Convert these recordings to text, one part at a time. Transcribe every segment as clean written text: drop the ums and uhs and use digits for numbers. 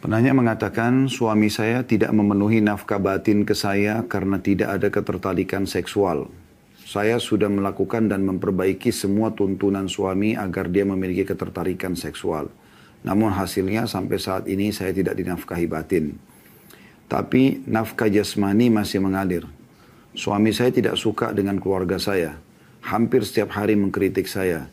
Penanya mengatakan suami saya tidak memenuhi nafkah batin ke saya karena tidak ada ketertarikan seksual. Saya sudah melakukan dan memperbaiki semua tuntunan suami agar dia memiliki ketertarikan seksual. Namun hasilnya sampai saat ini saya tidak dinafkahi batin. Tapi nafkah jasmani masih mengalir. Suami saya tidak suka dengan keluarga saya. Hampir setiap hari mengkritik saya.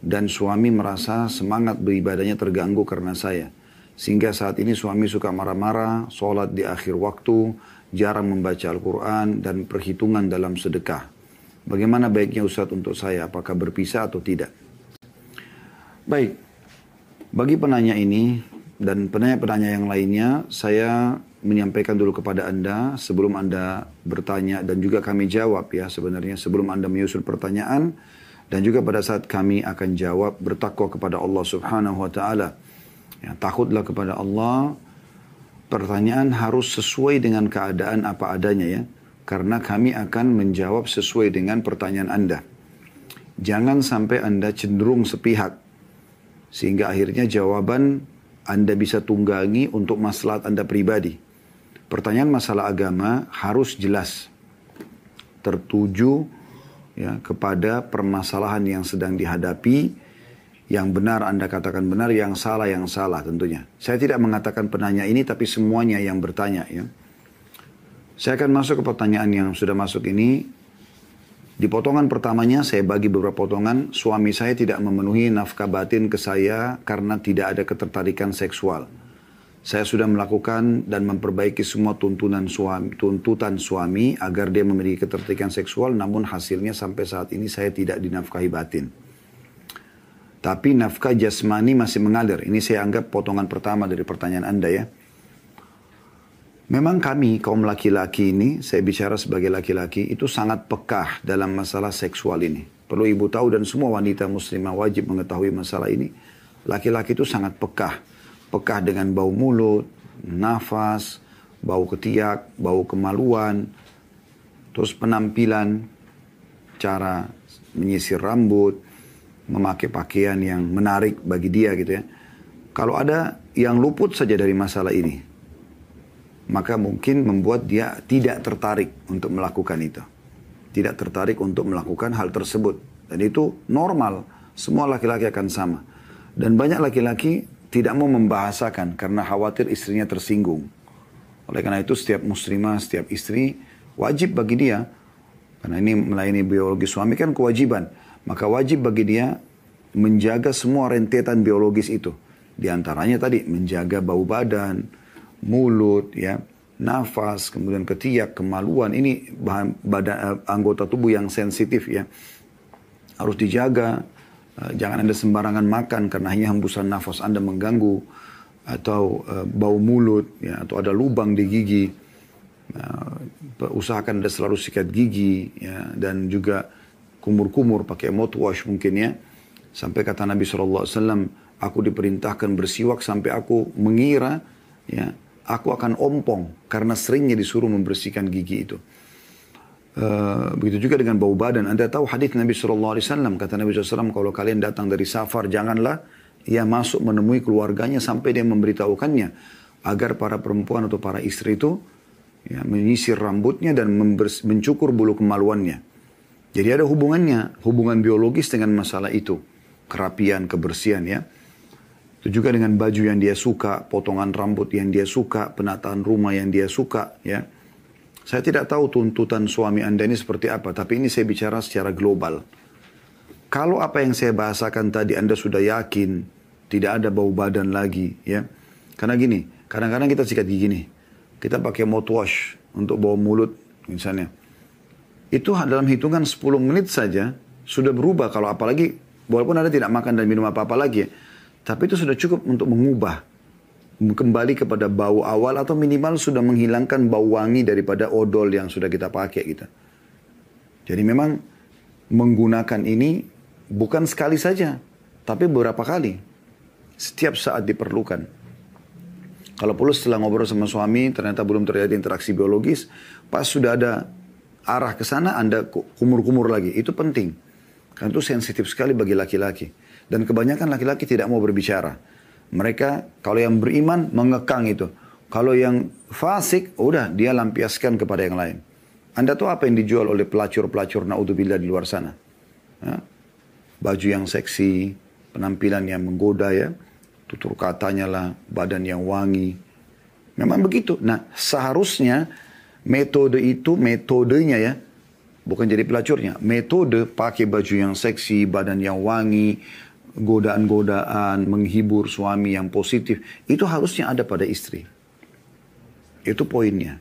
Dan suami merasa semangat beribadahnya terganggu karena saya. Sehingga saat ini suami suka marah-marah, sholat di akhir waktu, jarang membaca Al-Quran, dan perhitungan dalam sedekah. Bagaimana baiknya Ustaz untuk saya? Apakah berpisah atau tidak? Baik, bagi penanya ini dan penanya-penanya yang lainnya, saya menyampaikan dulu kepada Anda sebelum Anda bertanya dan juga kami jawab ya sebenarnya sebelum Anda menyusun pertanyaan dan juga pada saat kami akan jawab bertakwa kepada Allah Subhanahu wa taala. Ya, takutlah kepada Allah. Pertanyaan harus sesuai dengan keadaan apa adanya ya. Karena kami akan menjawab sesuai dengan pertanyaan Anda. Jangan sampai Anda cenderung sepihak. Sehingga akhirnya jawaban Anda bisa tunggangi untuk maslahat Anda pribadi. Pertanyaan masalah agama harus jelas. Tertuju ya, kepada permasalahan yang sedang dihadapi. Yang benar Anda katakan benar, yang salah tentunya. Saya tidak mengatakan penanya ini, tapi semuanya yang bertanya ya. Saya akan masuk ke pertanyaan yang sudah masuk ini. Di potongan pertamanya saya bagi beberapa potongan. Suami saya tidak memenuhi nafkah batin ke saya karena tidak ada ketertarikan seksual. Saya sudah melakukan dan memperbaiki semua tuntutan suami agar dia memiliki ketertarikan seksual. Namun hasilnya sampai saat ini saya tidak dinafkahi batin. Tapi nafkah jasmani masih mengalir. Ini saya anggap potongan pertama dari pertanyaan Anda ya. Memang kami kaum laki-laki ini, saya bicara sebagai laki-laki, itu sangat pekah dalam masalah seksual ini. Perlu ibu tahu dan semua wanita muslimah wajib mengetahui masalah ini. Laki-laki itu sangat pekah. Pekah dengan bau mulut, nafas, bau ketiak, bau kemaluan, terus penampilan, cara menyisir rambut, memakai pakaian yang menarik bagi dia gitu ya. Kalau ada yang luput saja dari masalah ini, maka mungkin membuat dia tidak tertarik untuk melakukan itu. Tidak tertarik untuk melakukan hal tersebut. Dan itu normal. Semua laki-laki akan sama. Dan banyak laki-laki tidak mau membahasakan karena khawatir istrinya tersinggung. Oleh karena itu setiap muslimah, setiap istri wajib bagi dia. Karena ini melayani biologi suami kan kewajiban. Maka wajib bagi dia menjaga semua rentetan biologis itu. Di antaranya tadi menjaga bau badan, mulut, ya, nafas, kemudian ketiak, kemaluan. Ini anggota tubuh yang sensitif ya. Harus dijaga. Jangan Anda sembarangan makan karena hanya hembusan nafas Anda mengganggu. Atau bau mulut, ya, atau ada lubang di gigi. Usahakan Anda selalu sikat gigi, ya, dan juga kumur-kumur pakai mouthwash mungkin ya. Sampai kata Nabi SAW, aku diperintahkan bersiwak sampai aku mengira ya, aku akan ompong karena seringnya disuruh membersihkan gigi itu. Begitu juga dengan bau badan. Anda tahu hadis Nabi SAW, kata Nabi SAW, kalau kalian datang dari safar, janganlah ia masuk menemui keluarganya sampai dia memberitahukannya. Agar para perempuan atau para istri itu ya, menyisir rambutnya dan mencukur bulu kemaluannya. Jadi ada hubungannya, hubungan biologis dengan masalah itu. Kerapian, kebersihan ya. Itu juga dengan baju yang dia suka, potongan rambut yang dia suka, penataan rumah yang dia suka ya. Saya tidak tahu tuntutan suami Anda ini seperti apa, tapi ini saya bicara secara global. Kalau apa yang saya bahasakan tadi Anda sudah yakin, tidak ada bau badan lagi ya. Karena gini, kadang-kadang kita sikat gigi nih. Kita pakai mouthwash untuk bau mulut misalnya. Itu dalam hitungan 10 menit saja sudah berubah. Kalau apalagi walaupun Anda tidak makan dan minum apa-apa lagi ya, tapi itu sudah cukup untuk mengubah kembali kepada bau awal atau minimal sudah menghilangkan bau wangi daripada odol yang sudah kita pakai gitu. Jadi memang menggunakan ini bukan sekali saja, tapi beberapa kali. Setiap saat diperlukan. Kalau perlu setelah ngobrol sama suami ternyata belum terjadi interaksi biologis, pas sudah ada arah ke sana Anda kumur-kumur lagi. Itu penting. Karena itu sensitif sekali bagi laki-laki. Dan kebanyakan laki-laki tidak mau berbicara. Mereka kalau yang beriman mengekang itu. Kalau yang fasik, udah dia lampiaskan kepada yang lain. Anda tahu apa yang dijual oleh pelacur-pelacur naudzubillah di luar sana? Ya? Baju yang seksi, penampilan yang menggoda ya, tutur katanya lah, badan yang wangi. Memang begitu. Nah, seharusnya metode itu, metodenya ya, bukan jadi pelacurnya. Metode pakai baju yang seksi, badan yang wangi, godaan-godaan, menghibur suami yang positif, itu harusnya ada pada istri. Itu poinnya.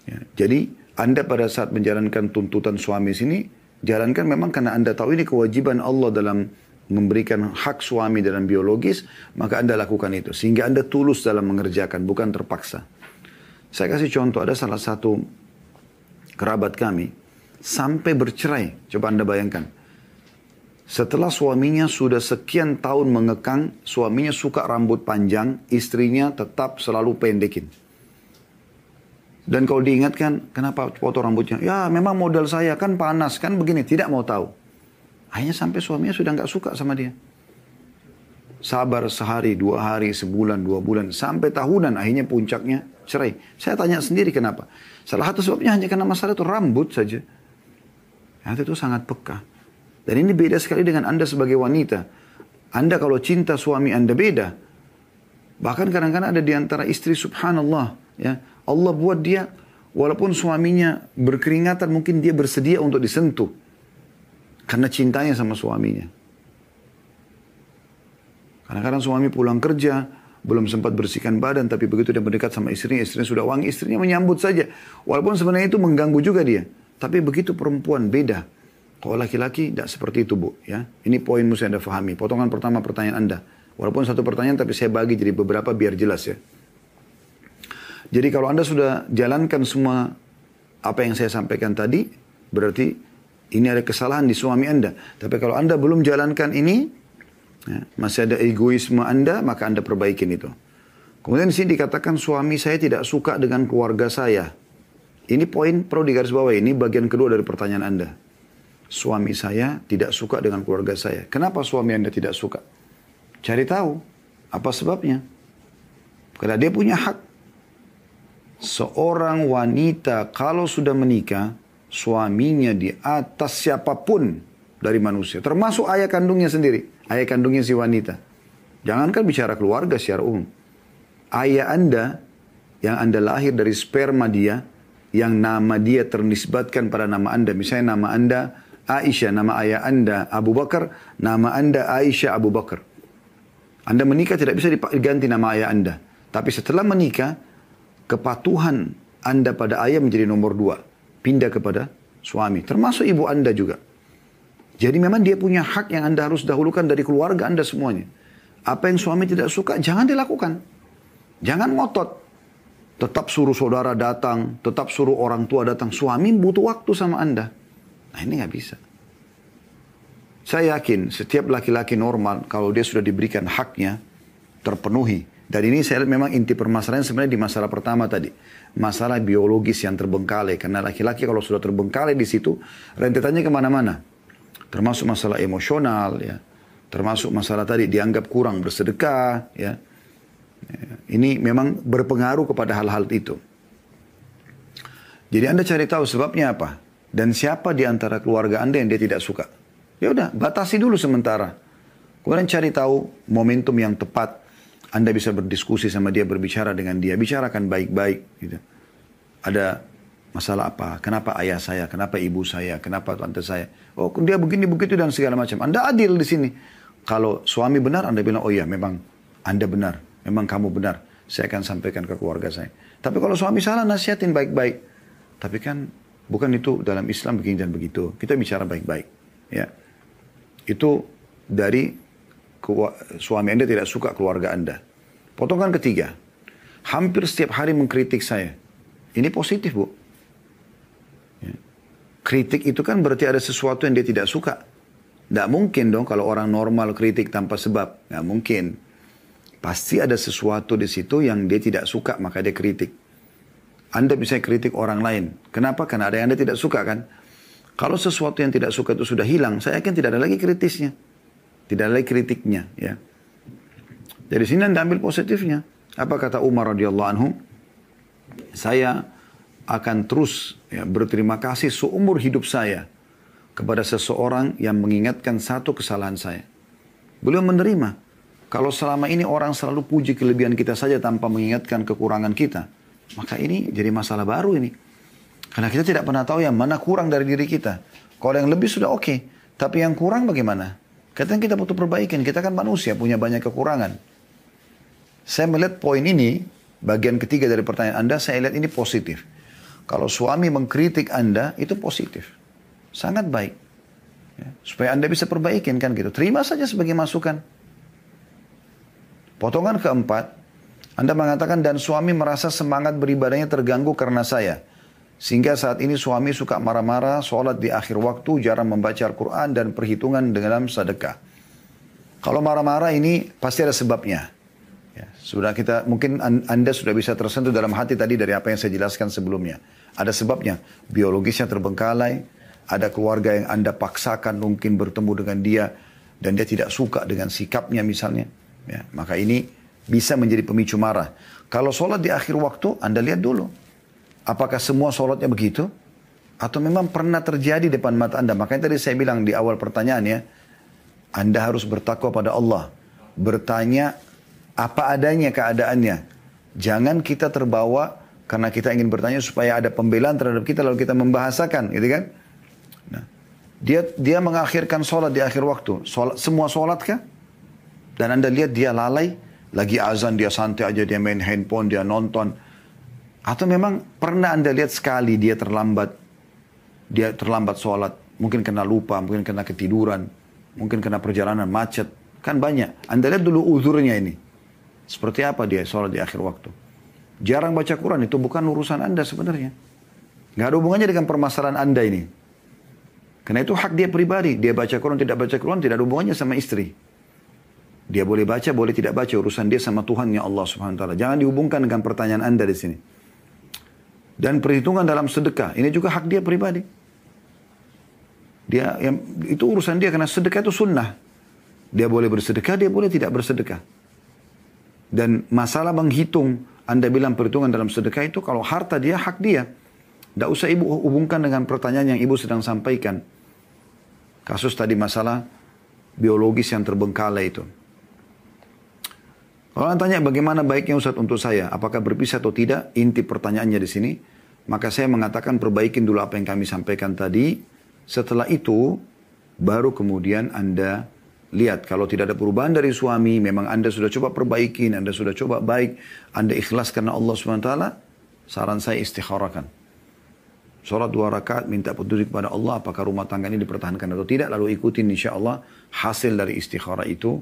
Ya, jadi Anda pada saat menjalankan tuntutan suami sini, jalankan memang karena Anda tahu ini kewajiban Allah dalam memberikan hak suami dalam biologis, maka Anda lakukan itu. Sehingga Anda tulus dalam mengerjakan, bukan terpaksa. Saya kasih contoh, ada salah satu kerabat kami, sampai bercerai. Coba Anda bayangkan. Setelah suaminya sudah sekian tahun mengekang, suaminya suka rambut panjang, istrinya tetap selalu pendekin. Dan kalau diingatkan, kenapa potong rambutnya? Ya memang modal saya, kan panas, kan begini. Tidak mau tahu. Akhirnya sampai suaminya sudah nggak suka sama dia. Sabar sehari, 2 hari, sebulan, 2 bulan, sampai tahunan, akhirnya puncaknya cerai. Saya tanya sendiri kenapa. Salah satu sebabnya hanya karena masalah itu rambut saja. Itu sangat peka. Dan ini beda sekali dengan Anda sebagai wanita. Anda kalau cinta suami Anda beda. Bahkan kadang-kadang ada di antara istri subhanallah. Ya, Allah buat dia, walaupun suaminya berkeringatan, mungkin dia bersedia untuk disentuh. Karena cintanya sama suaminya. Kadang-kadang suami pulang kerja, belum sempat bersihkan badan, tapi begitu dia mendekat sama istrinya sudah wangi, istrinya menyambut saja. Walaupun sebenarnya itu mengganggu juga dia. Tapi begitu perempuan beda. Kalau laki-laki tidak seperti itu, Bu. Ya, ini poin mesti Anda fahami. Potongan pertama pertanyaan Anda. Walaupun satu pertanyaan, tapi saya bagi jadi beberapa biar jelas ya. Jadi kalau Anda sudah jalankan semua apa yang saya sampaikan tadi, berarti ini ada kesalahan di suami Anda. Tapi kalau Anda belum jalankan ini, ya, masih ada egoisme Anda, maka Anda perbaikin itu. Kemudian di sini dikatakan suami saya tidak suka dengan keluarga saya. Ini poin perlu digarisbawahi. Ini bagian kedua dari pertanyaan Anda. Suami saya tidak suka dengan keluarga saya. Kenapa suami Anda tidak suka? Cari tahu apa sebabnya. Karena dia punya hak. Seorang wanita kalau sudah menikah, suaminya di atas siapapun dari manusia. Termasuk ayah kandungnya sendiri. Ayah kandungnya si wanita. Jangankan bicara keluarga secara umum. Ayah Anda yang Anda lahir dari sperma dia, yang nama dia ternisbatkan pada nama Anda. Misalnya nama Anda Aisyah, nama ayah Anda Abu Bakar, nama Anda Aisyah Abu Bakar. Anda menikah tidak bisa diganti nama ayah Anda. Tapi setelah menikah, kepatuhan Anda pada ayah menjadi nomor 2. Pindah kepada suami. Termasuk ibu Anda juga. Jadi memang dia punya hak yang Anda harus dahulukan dari keluarga Anda semuanya. Apa yang suami tidak suka, jangan dilakukan. Jangan ngotot. Tetap suruh saudara datang, tetap suruh orang tua datang. Suami butuh waktu sama Anda. Nah ini nggak bisa. Saya yakin setiap laki-laki normal, kalau dia sudah diberikan haknya, terpenuhi. Dan ini saya lihat memang inti permasalahan sebenarnya di masalah pertama tadi. Masalah biologis yang terbengkalai. Karena laki-laki kalau sudah terbengkalai di situ, rentetannya kemana-mana. Termasuk masalah emosional, ya. Termasuk masalah tadi dianggap kurang bersedekah, ya. Ini memang berpengaruh kepada hal-hal itu. Jadi Anda cari tahu sebabnya apa. Dan siapa di antara keluarga Anda yang dia tidak suka. Ya udah, batasi dulu sementara. Kemudian cari tahu momentum yang tepat. Anda bisa berdiskusi sama dia, berbicara dengan dia. Bicarakan baik-baik. Gitu. Ada masalah apa? Kenapa ayah saya? Kenapa ibu saya? Kenapa tante saya? Oh dia begini, begitu dan segala macam. Anda adil di sini. Kalau suami benar, Anda bilang, oh iya memang Anda benar. Memang kamu benar. Saya akan sampaikan ke keluarga saya. Tapi kalau suami salah, nasihatin baik-baik. Tapi kan bukan itu dalam Islam begini dan begitu. Kita bicara baik-baik. Ya. Itu dari suami Anda tidak suka keluarga Anda. Potongan ketiga. Hampir setiap hari mengkritik saya. Ini positif, Bu. Ya. Kritik itu kan berarti ada sesuatu yang dia tidak suka. Tidak mungkin dong kalau orang normal kritik tanpa sebab. Tidak mungkin. Pasti ada sesuatu di situ yang dia tidak suka, maka dia kritik. Anda bisa kritik orang lain. Kenapa? Karena ada yang Anda tidak suka kan? Kalau sesuatu yang tidak suka itu sudah hilang, saya yakin tidak ada lagi kritisnya. Tidak ada lagi kritiknya. Ya. Dari sini Anda ambil positifnya. Apa kata Umar radhiyallahu anhu? Saya akan terus berterima kasih seumur hidup saya kepada seseorang yang mengingatkan satu kesalahan saya. Beliau menerima. Kalau selama ini orang selalu puji kelebihan kita saja tanpa mengingatkan kekurangan kita, maka ini jadi masalah baru ini. Karena kita tidak pernah tahu yang mana kurang dari diri kita. Kalau yang lebih sudah oke, tapi yang kurang bagaimana? Kadang kita butuh perbaikan, kita kan manusia, punya banyak kekurangan. Saya melihat poin ini, bagian ketiga dari pertanyaan Anda, saya lihat ini positif. Kalau suami mengkritik Anda, itu positif. Sangat baik. Ya, supaya Anda bisa perbaikin kan gitu. Terima saja sebagai masukan. Potongan keempat, Anda mengatakan, dan suami merasa semangat beribadahnya terganggu karena saya. Sehingga saat ini suami suka marah-marah, sholat di akhir waktu, jarang membaca Al-Quran, dan perhitungan dalam sedekah. Kalau marah-marah ini pasti ada sebabnya. Ya, sudah kita, mungkin Anda sudah bisa tersentuh dalam hati tadi dari apa yang saya jelaskan sebelumnya. Ada sebabnya, biologisnya terbengkalai, ada keluarga yang Anda paksakan mungkin bertemu dengan dia, dan dia tidak suka dengan sikapnya misalnya. Ya, maka ini bisa menjadi pemicu marah. Kalau sholat di akhir waktu, Anda lihat dulu. Apakah semua sholatnya begitu? Atau memang pernah terjadi depan mata Anda? Makanya tadi saya bilang di awal pertanyaannya, Anda harus bertakwa pada Allah. Bertanya apa adanya keadaannya. Jangan kita terbawa karena kita ingin bertanya supaya ada pembelaan terhadap kita lalu kita membahasakan, gitu kan? Nah, dia mengakhirkan sholat di akhir waktu. Semua sholat kah? Dan Anda lihat dia lalai, lagi azan dia santai aja, dia main handphone, dia nonton. Atau memang pernah Anda lihat sekali dia terlambat sholat. Mungkin kena lupa, mungkin kena ketiduran, mungkin kena perjalanan macet. Kan banyak. Anda lihat dulu uzurnya ini. Seperti apa dia sholat di akhir waktu. Jarang baca Quran, itu bukan urusan Anda sebenarnya. Nggak ada hubungannya dengan permasalahan Anda ini. Karena itu hak dia pribadi. Dia baca Quran, tidak baca Quran, tidak ada hubungannya sama istri. Dia boleh baca, boleh tidak baca. Urusan dia sama Tuhannya Allah Subhanahu Wa Taala. Jangan dihubungkan dengan pertanyaan Anda di sini. Dan perhitungan dalam sedekah, ini juga hak dia pribadi. Itu urusan dia, karena sedekah itu sunnah. Dia boleh bersedekah, dia boleh tidak bersedekah. Dan masalah menghitung, Anda bilang perhitungan dalam sedekah itu, kalau harta dia, hak dia. Tidak usah ibu hubungkan dengan pertanyaan yang ibu sedang sampaikan. Kasus tadi masalah biologis yang terbengkalai itu. Kalau Anda tanya bagaimana baiknya Ustaz untuk saya, apakah berpisah atau tidak, inti pertanyaannya di sini, maka saya mengatakan perbaikin dulu apa yang kami sampaikan tadi. Setelah itu, baru kemudian Anda lihat kalau tidak ada perubahan dari suami, memang Anda sudah coba perbaikin, Anda sudah coba baik, Anda ikhlas karena Allah SWT, saran saya istikharakan. Sholat 2 rakaat, minta petunjuk kepada Allah, apakah rumah tangga ini dipertahankan atau tidak, lalu ikutin insya Allah hasil dari istikharah itu.